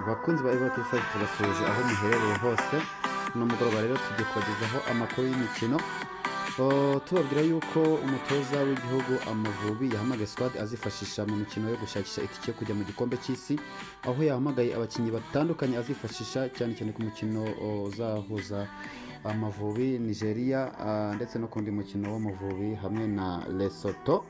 Bakunzi ba Qualifiers tubasuje aho muherereye hose. No mugoroba rero tugiye kubagezaho amakuru y'imikino. Tubabwira yuko umutoza w'igihugu Amavubi yahamagaye squad azifashisha mu mikino yo gushakisha itike yo kujya mu gikombe cy'isi, aho yahamagaye abakinnyi batandukanye azifashisha cyane ku mukino uzahuza Amavubi Nigeria ndetse no kundi mukino w'Amavubi hamwe na Lesotho.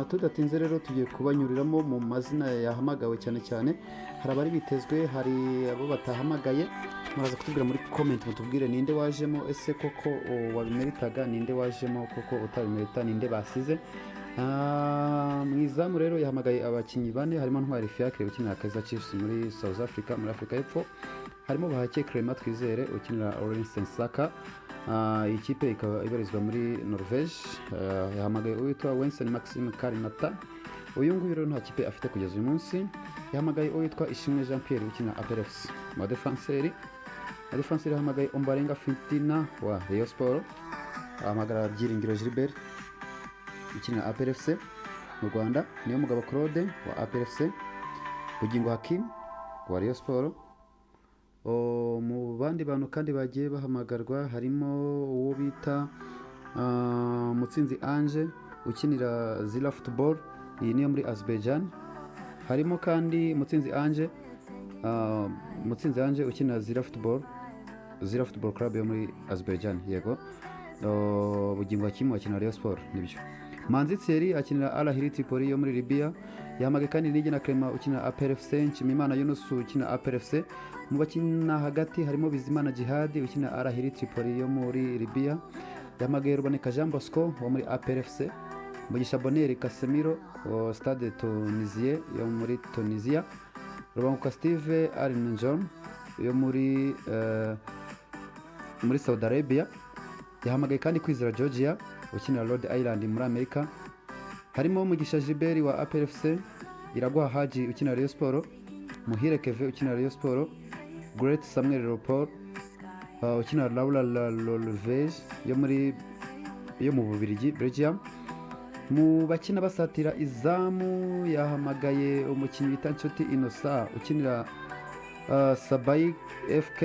Tudatinze rero tugiye kubanyuriramo mu mazina yahamagawe cyane. Hari abari bitezwe, hari abo batahamagaye. Muraza kutubwira muri comment mutubwire ninde wajemo, ese koko wabimeritaga, ninde wajemo koko utabimerita, ninde basize. Mwizamu rero yahamagaye abakinnyi bane, harimo Ntwari Fiacre ukinira Kaizer Chiefs muri South Africa, muri Afrika y'Epfo. Harimo Bahake Clement Twizere ukinira Orange Sensaka. Ikipe ikaba ibarizwa muri Norvège. Yahamagaye uwitwa Wensen Maxime Karinata. Uyu nguyu rero nta kipe afite kugeza uyu munsi. Yahamagaye uwitwa Ishimwe Jean Pierre ukina APRFC. Mu defenseur yahamagaye Ombarenga Fitina wa Rayon Sport. Ahamagara Byiringiro Gilbert ukina APRFC mu Rwanda. Niyo Mugabo Claude wa APRFC. Bugingo Hakim wa Rayon Sport. Mu bandi bantu kandi bagiye bahamagarwa harimo uwo bita Mutsinzi Ange ukinira Zila Football, iyi niyo muri Azerbaijan. Harimo kandi Mutsinzi Ange ukinira Zila Football Club yo muri Azerbaijan, yego. Bugingo Hakim akinira Rayon Sport, nibyo. Manzi Thierry akinira Al Ahly Tripoli yo muri Libya. Yahamagaye kandi Nigena Clement ukinira APRFC, Nshimimana Yunus ukinira APRFC. Mu bakina hagati harimo Bizimana Jihad ukinira Al Ahly Tripoli yo muri Libya. Yahamagaye Ruboneka Jean Bosco wo muri APRFC. Mugisha Bonheur Casemiro Stade Tunisia yo muri Tunisia. Rubanguka Steve Arinjon yo muri Saudi Arabia. Yahamagaye kandi Kwizera Georgia ukinira Rhode Island muri Amerika. Harimo Mugisha Gilbert wa APRFC, Iragwa Haji ukinira Rayon Sport, Muhire Keve ukinira Rayon Sport, Great Samuel Leopold ukinira Laura Lolvege yo mu Bubiligi, Belgium. Mu bakina basatira izamu yahamagaye umukinnyi bita Nshuti Innocent ukinira Sabai FK,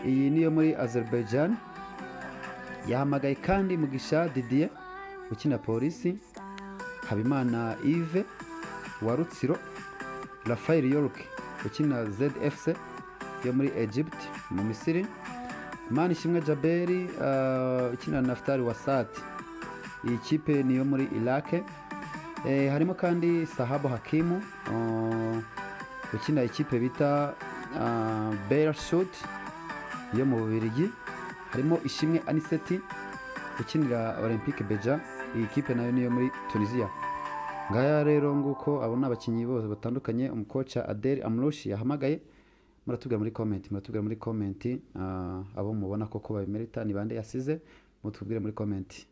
iyi niyo muri Azerbaijan. Yahamagaye kandi Mugisha Didier ukina Polisi, Habimana Yves wa Rutsiro, Rafael York ukina ZFC yo muri Egypt mu Misiri, Manishimwe Jaberi ukina Naftali Wasat, iyi kipe niyo muri Iraq. Harimo kandi Sahabo Hakimu ukina ikipe bita Beershot yo mu Bubiligi. Harimo Ishimwe Aniseti ukinira Olympique Beja, iyi kipe nayo niyo muri Tunisia. Ngaya rero nguko abona abakinnyi bose batandukanye umukocha Adel Amrouche yahamagaye. Muratubwira muri comment abo mubona koko babimerita, ni bande yasize, mutubwire muri comment.